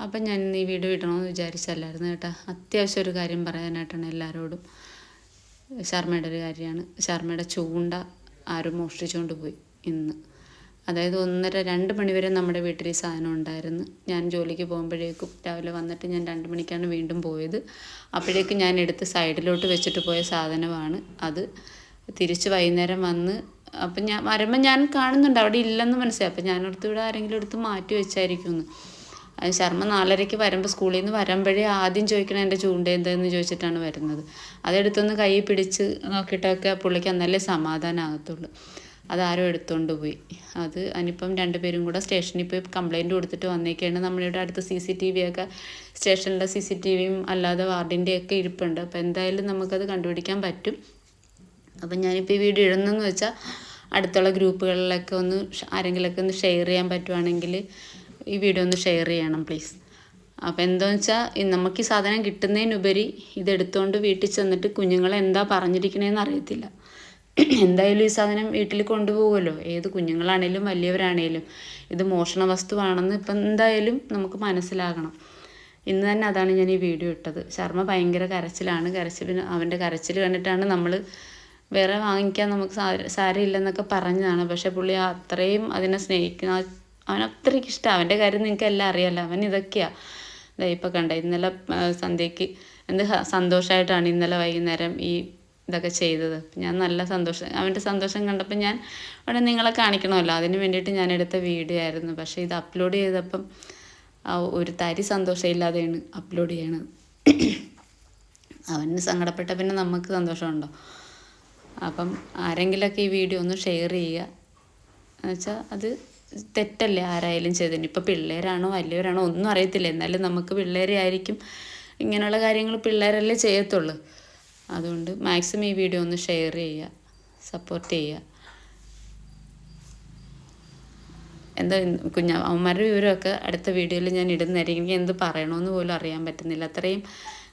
അപ്പം ഞാൻ ഈ വീഡിയോ ഇടണമെന്ന് വിചാരിച്ചല്ലായിരുന്നു കേട്ടോ. അത്യാവശ്യം ഒരു കാര്യം പറയാനായിട്ടാണ് എല്ലാവരോടും. ശർമ്മയുടെ ഒരു കാര്യമാണ്. ശർമ്മയുടെ ചൂണ്ട ആരും മോഷ്ടിച്ചുകൊണ്ട് പോയി ഇന്ന്. അതായത് 1:30-2 മണി വരെ നമ്മുടെ വീട്ടിൽ ഈ സാധനം ഉണ്ടായിരുന്നു. ഞാൻ ജോലിക്ക് പോകുമ്പോഴേക്കും രാവിലെ വന്നിട്ട് ഞാൻ 2 മണിക്കാണ് വീണ്ടും പോയത്. അപ്പോഴേക്കും ഞാൻ എടുത്ത് സൈഡിലോട്ട് വെച്ചിട്ട് പോയ സാധനമാണ് അത്. തിരിച്ച് വൈകുന്നേരം വന്ന് അപ്പം ഞാൻ വരുമ്പോൾ ഞാൻ കാണുന്നുണ്ട് അവിടെ ഇല്ലെന്ന് മനസ്സിലായി. അപ്പം ഞാനടുത്ത് ഇവിടെ ആരെങ്കിലും എടുത്ത് മാറ്റി വെച്ചായിരിക്കുമെന്ന്. അത് ശർമ്മ 4:30 വരുമ്പോൾ സ്കൂളിൽ നിന്ന് വരുമ്പോഴേ ആദ്യം ചോദിക്കണം എൻ്റെ ചൂണ്ട എന്താണെന്ന് ചോദിച്ചിട്ടാണ് വരുന്നത്. അതെടുത്തൊന്ന് കൈ പിടിച്ച് നോക്കിയിട്ടൊക്കെ പുള്ളിക്ക് അന്നല്ലേ സമാധാനമാകത്തുള്ളൂ. അതാരും എടുത്തുകൊണ്ട് പോയി. അത് അനിപ്പം 2 പേരും കൂടെ സ്റ്റേഷനിൽ പോയി കംപ്ലയിൻറ്റ് കൊടുത്തിട്ട് വന്നേക്കാണ്. നമ്മളിവിടെ അടുത്ത് CCTV ഒക്കെ സ്റ്റേഷനിലെ CCTVയും അല്ലാതെ വാർഡിൻ്റെയൊക്കെ ഇരിപ്പുണ്ട്. അപ്പോൾ എന്തായാലും നമുക്കത് കണ്ടുപിടിക്കാൻ പറ്റും. അപ്പം ഞാനിപ്പോൾ ഈ വീഡിയോ ഇടുന്നതെന്ന് വെച്ചാൽ അടുത്തുള്ള ഗ്രൂപ്പുകളിലൊക്കെ ഒന്ന് ആരെങ്കിലുമൊക്കെ ഒന്ന് ഷെയർ ചെയ്യാൻ പറ്റുവാണെങ്കിൽ ഈ വീഡിയോ ഒന്ന് ഷെയർ ചെയ്യണം പ്ലീസ്. അപ്പോൾ എന്താണെന്ന് വെച്ചാൽ നമുക്ക് ഈ സാധനം കിട്ടുന്നതിനുപരി ഇതെടുത്തുകൊണ്ട് വീട്ടിൽ ചെന്നിട്ട് കുഞ്ഞുങ്ങളെ എന്താ പറഞ്ഞിരിക്കണേന്ന് അറിയത്തില്ല. എന്തായാലും ഈ സാധനം വീട്ടിൽ കൊണ്ടുപോകുമല്ലോ. ഏത് കുഞ്ഞുങ്ങളാണേലും വലിയവരാണേലും ഇത് മോഷണ വസ്തുവാണെന്ന് ഇപ്പം എന്തായാലും നമുക്ക് മനസ്സിലാകണം. ഇന്ന് തന്നെ അതാണ് ഞാൻ ഈ വീഡിയോ ഇട്ടത്. ശർമ്മ ഭയങ്കര കരച്ചിലാണ്. അവൻ്റെ കരച്ചിൽ കണ്ടിട്ടാണ് നമ്മൾ വേറെ വാങ്ങിക്കാൻ നമുക്ക് സാരമില്ലെന്നൊക്കെ പറഞ്ഞതാണ്. പക്ഷേ പുള്ളി അത്രയും അതിനെ സ്നേഹിക്കുന്ന അവനത്രയ്ക്ക് ഇഷ്ടമാണ്. അവൻ്റെ കാര്യം നിങ്ങൾക്ക് എല്ലാം അറിയാമല്ലോ. അവൻ ഇതൊക്കെയാണ്. ഇപ്പം കണ്ട ഇന്നലെ സന്ധ്യയ്ക്ക് എന്ത് സന്തോഷമായിട്ടാണ് ഇന്നലെ വൈകുന്നേരം ഈ ഇതൊക്കെ ചെയ്തത്. ഞാൻ നല്ല സന്തോഷം, അവൻ്റെ സന്തോഷം കണ്ടപ്പോൾ ഞാൻ അവിടെ നിങ്ങളെ കാണിക്കണമല്ലോ, അതിന് വേണ്ടിയിട്ട് ഞാൻ എടുത്ത വീഡിയോ ആയിരുന്നു. പക്ഷേ ഇത് അപ്ലോഡ് ചെയ്തപ്പം ഒരു തരി സന്തോഷമില്ലാതെയാണ് അപ്ലോഡ് ചെയ്യണത്. അവന് സങ്കടപ്പെട്ട പിന്നെ നമുക്ക് സന്തോഷമുണ്ടോ? അപ്പം ആരെങ്കിലുമൊക്കെ ഈ വീഡിയോ ഒന്ന് ഷെയർ ചെയ്യുക. എന്നുവെച്ചാൽ അത് തെറ്റല്ലേ ആരായാലും ചെയ്തതിന്. ഇപ്പോൾ പിള്ളേരാണോ വലിയവരാണോ ഒന്നും അറിയത്തില്ല. എന്നാലും നമുക്ക് പിള്ളേരെ ആയിരിക്കും ഇങ്ങനെയുള്ള കാര്യങ്ങൾ പിള്ളേരല്ലേ ചെയ്യത്തുള്ളൂ. അതുകൊണ്ട് മാക്സിമം ഈ വീഡിയോ ഒന്ന് ഷെയർ ചെയ്യുക, സപ്പോർട്ട് ചെയ്യുക. എന്താ അവന്മാരുടെ വിവരമൊക്കെ അടുത്ത വീഡിയോയിൽ ഞാൻ ഇടുന്നതായിരിക്കും. എനിക്ക് എന്ത് പറയണമെന്ന് പോലും അറിയാൻ പറ്റുന്നില്ല. അത്രയും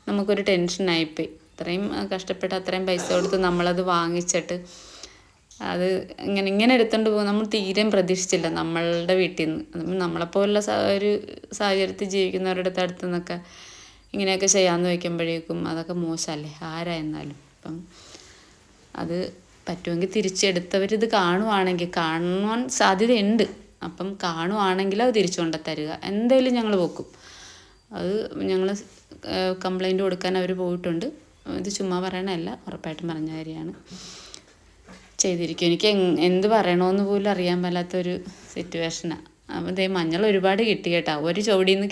നമുക്കൊരു ടെൻഷനായിപ്പോയി. അത്രയും കഷ്ടപ്പെട്ട് അത്രയും പൈസ കൊടുത്ത് നമ്മളത് വാങ്ങിച്ചിട്ട് അത് ഇങ്ങനെ എടുത്തുകൊണ്ട് പോകും. നമ്മൾ തീരെയും പ്രതീക്ഷിച്ചില്ല നമ്മളുടെ വീട്ടിൽ നിന്ന്. നമ്മളെപ്പോലുള്ള ഒരു സാഹചര്യത്തിൽ ജീവിക്കുന്നവരുടെ അടുത്ത് നിന്നൊക്കെ ഇങ്ങനെയൊക്കെ ചെയ്യാമെന്ന് വയ്ക്കുമ്പോഴേക്കും അതൊക്കെ മോശമല്ലേ ആരായിരുന്നാലും. അപ്പം അത് പറ്റുമെങ്കിൽ തിരിച്ചെടുത്തവരിത് കാണുവാണെങ്കിൽ, കാണുവാൻ സാധ്യതയുണ്ട്. അപ്പം കാണുവാണെങ്കിൽ അത് തിരിച്ചു കൊണ്ട് തരിക. എന്തായാലും ഞങ്ങൾ വെക്കും. അത് ഞങ്ങൾ കംപ്ലൈൻറ്റ് കൊടുക്കാൻ അവർ പോയിട്ടുണ്ട്. ഇത് ചുമ്മാ പറയണതല്ല, ഉറപ്പായിട്ടും പറഞ്ഞ കാര്യമാണ്. ചെയ്തിരിക്കും. എനിക്ക് എന്ത് പറയണമെന്ന് പോലും അറിയാൻ പാടില്ലാത്തൊരു സിറ്റുവേഷനാണ്. അപ്പം മഞ്ഞൾ ഒരുപാട് കിട്ടി കേട്ടോ. ഒരു ചുവടിൽ നിന്ന്